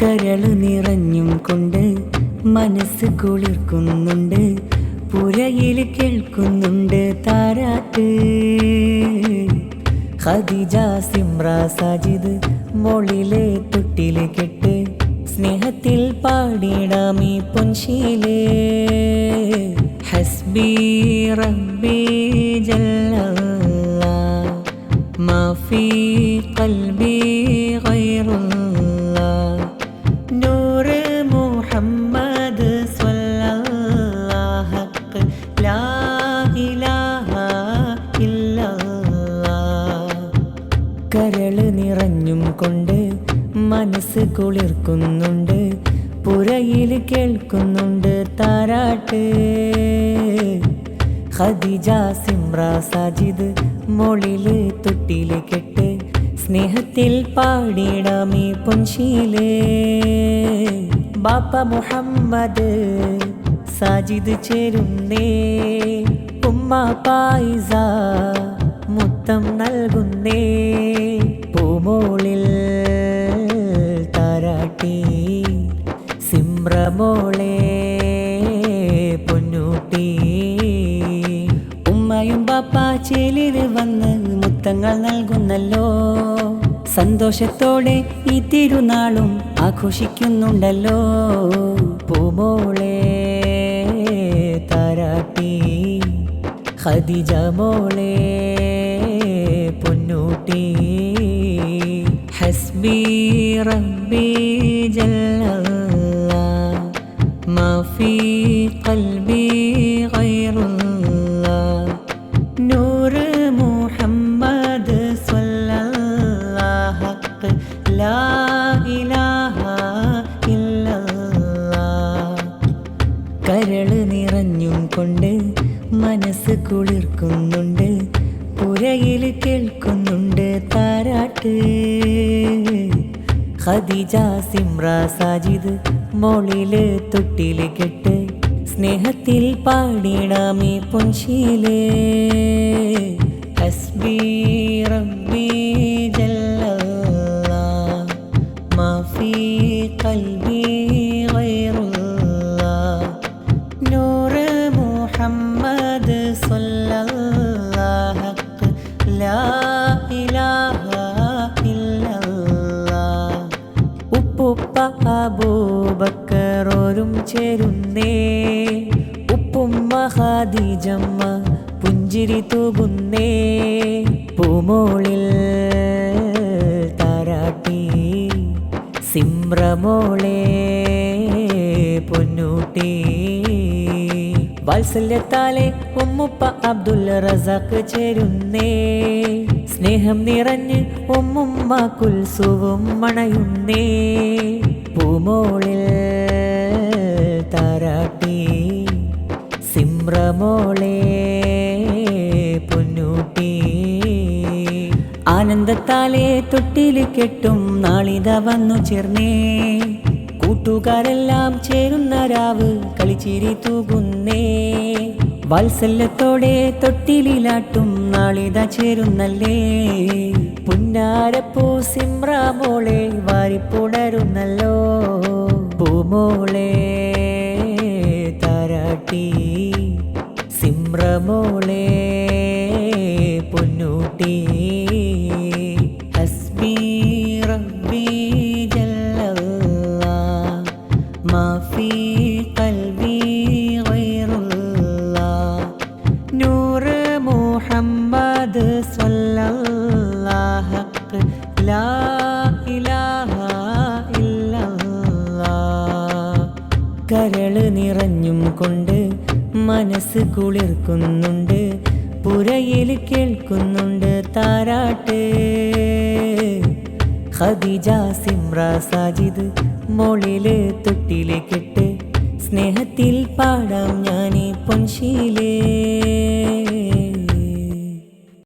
കരള് നിറഞ്ഞും കൊണ്ട് മനസ്സ് കുളിർക്കുന്നുണ്ട്. പുരയിൽ കേൾക്കുന്നുണ്ട് താരാട്ട്. ഖദീജ സിമ്ര സാജിദ് മോളിലെ തൊട്ടില് കെട്ട് സ്നേഹത്തിൽ പാടിടാമീ പൊൻശീലേ. ഹസ്ബി റബ്ബി ജല്ലല്ലാഹ് മാ ഫീ ഖൽബി ഗൈറുല്ലാഹ് നൂറ് മുഹമ്മദ് സ്വല്ലല്ലാഹ് ലാ ഇലാഹ ഇല്ലല്ലാഹ്. കരള് നിറഞ്ഞും കൊണ്ട് മനസ്സ് കുളിർക്കുന്നുണ്ട്. പുരയിൽ കേൾക്കുന്നുണ്ട് താരാട്ട്. ഖദീജ സിമ്ര സാജിദ് മോളില് തൊട്ടില് കെട്ട് സ്നേഹത്തിൽ പാടിടാമീ പൊൻശീലേ. ബാപ്പ മുഹമ്മദ് സാജിദ് ചേരുന്നേ. ഉമ്മ പായിസ മുത്തം നൽകുന്നേ. പൂമോളിൽ താരാട്ടി സിമ്രമോളെ പൊന്നൂട്ടി. ഉമ്മയും ബാപ്പ ചേലിൽ വന്ന് മുത്തങ്ങൾ നൽകുന്നല്ലോ. സന്തോഷത്തോടെ ഈ തിരുനാളും ആഘോഷിക്കുന്നുണ്ടല്ലോ. പൂമോളെ താരാട്ടി ഖദീജ മോളെ പൊന്നൂട്ടി. ഹസ്ബി റബ്ബി ജല്ലല്ലാഹ് മാ ഫീ ഖൽബി ഗൈറുല്ലാഹ് നൂറ് മുഹമ്മദ് സ്വല്ലല്ലാഹ് ലാ ഇലാഹ ഇല്ലല്ലാഹ്. കരള് നിറഞ്ഞും കൊണ്ട് മനസ്സ് കുളിർക്കുന്നുണ്ട്. പുരയിൽ കേൾക്കുന്നുണ്ട് താരാട്ട്. ഖദീജ സിമ്ര സാജിദ് മോളില് തൊട്ടില് കെട്ട് സ്നേഹത്തിൽ പാടിടാമീ പൊൻശീലേ. ഹസ്ബി റബ്ബി ജല്ലല്ലാഹ് മാ ഫീ ഖൽബി ഗൈറുല്ലാഹ് നൂറ് മുഹമ്മദ് സ്വല്ലല്ലാഹ് ലാ ഇലാഹ ഇല്ലല്ലാഹ്. ഉപ്പുപ്പ അബൂബക്കറോരും ചേരുന്നേ. ഉപ്പുമ്മ ഖദീജമ്മ പുഞ്ചിരി തൂകുന്നേ. പൂമോളിൽ താരാട്ടി സിമ്രമോളെ പൊന്നൂട്ടി. വാത്സല്യത്താലെ ഉമ്മുപ്പ അബ്ദുൽ റസാഖ് ചേരുന്നേ. സ്നേഹം നിറഞ്ഞ് ഉമ്മുമ്മ കുൽസുവും മണയുന്നേ. പൂമോളിൽ താരാട്ടി സിമ്രമോളെ പൊന്നൂട്ടി. ആനന്ദത്താലെ തൊട്ടില് കെട്ടും നാളിത വന്നു ചേർന്നേ. കൂട്ടുകാരെല്ലാം ചേരുന്ന രാവ് കളിച്ചിരി തൂകുന്നേ. വാത്സല്യത്തോടെ തൊട്ടിലാട്ടും നാളിത ചേരുന്നല്ലേ. പുന്നാരപ്പൂ സിമ്ര മോളെ വാരിപ്പുണരുന്നല്ലോ. പൂമോളെ താരാട്ടി സിമ്രമോളെ പൊന്നൂട്ടി. ഹസ്ബി റബ്ബി ജല്ലല്ലാഹ് മാ ഫീ ഖൽബി ഗൈറുല്ലാഹ് നൂറ് മുഹമ്മദ് സ്വല്ലല്ലാഹ് ലാ ഇലാഹ ഇല്ലല്ലാഹ്. കരള് നിറഞ്ഞും കൊണ്ട് മനസ്സ് കുളിർക്കുന്നുണ്ട്. പുരയിൽ കേൾക്കുന്നുണ്ട് താരാട്ട്. ഖദീജ സിമ്ര സാജിദ് മോളില് തൊട്ടില് കെട്ട് സ്നേഹത്തിൽ പാടാം ഞാനീ പൊൻശീലേ.